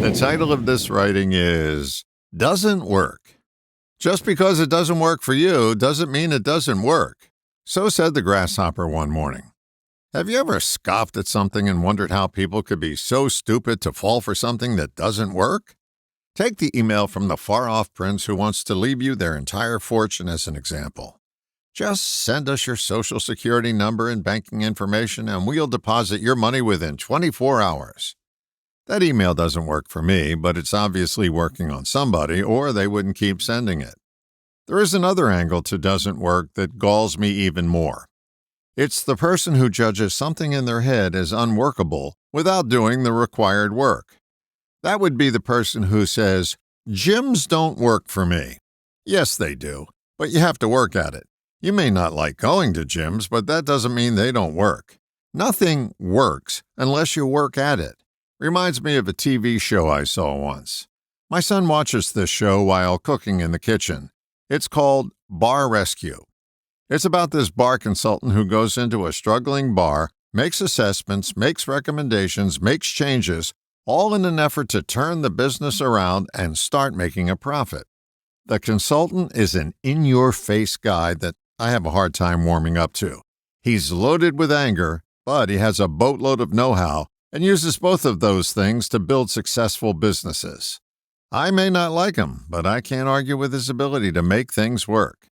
The title of this writing is Doesn't Work. Just because it doesn't work for you doesn't mean it doesn't work. So said the grasshopper one morning. Have you ever scoffed at something and wondered how people could be so stupid to fall for something that doesn't work? Take the email from the far-off prince who wants to leave you their entire fortune as an example. Just send us your social security number and banking information and we'll deposit your money within 24 hours. That email doesn't work for me, but it's obviously working on somebody or they wouldn't keep sending it. There is another angle to doesn't work that galls me even more. It's the person who judges something in their head as unworkable without doing the required work. That would be the person who says, gyms don't work for me. Yes, they do, but you have to work at it. You may not like going to gyms, but that doesn't mean they don't work. Nothing works unless you work at it. Reminds me of a TV show I saw once. My son watches this show while cooking in the kitchen. It's called Bar Rescue. It's about this bar consultant who goes into a struggling bar, makes assessments, makes recommendations, makes changes, all in an effort to turn the business around and start making a profit. The consultant is an in-your-face guy that I have a hard time warming up to. He's loaded with anger, but he has a boatload of know-how and uses both of those things to build successful businesses. I may not like him, but I can't argue with his ability to make things work.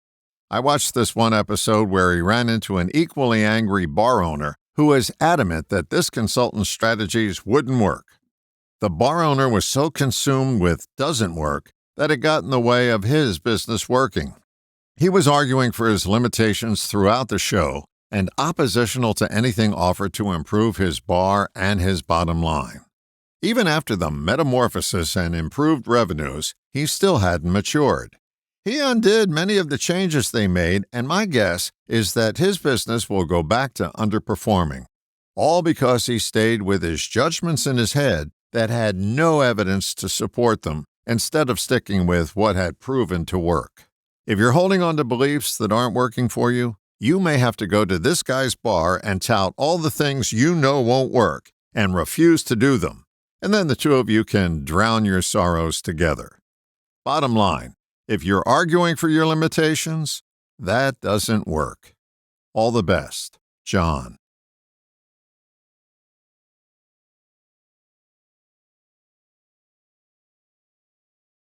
I watched this one episode where he ran into an equally angry bar owner who was adamant that this consultant's strategies wouldn't work. The bar owner was so consumed with doesn't work that it got in the way of his business working. He was arguing for his limitations throughout the show and oppositional to anything offered to improve his bar and his bottom line. Even after the metamorphosis and improved revenues, he still hadn't matured. He undid many of the changes they made, and my guess is that his business will go back to underperforming, all because he stayed with his judgments in his head that had no evidence to support them, instead of sticking with what had proven to work. If you're holding on to beliefs that aren't working for you, you may have to go to this guy's bar and tout all the things you know won't work and refuse to do them. And then the two of you can drown your sorrows together. Bottom line, if you're arguing for your limitations, that doesn't work. All the best, John.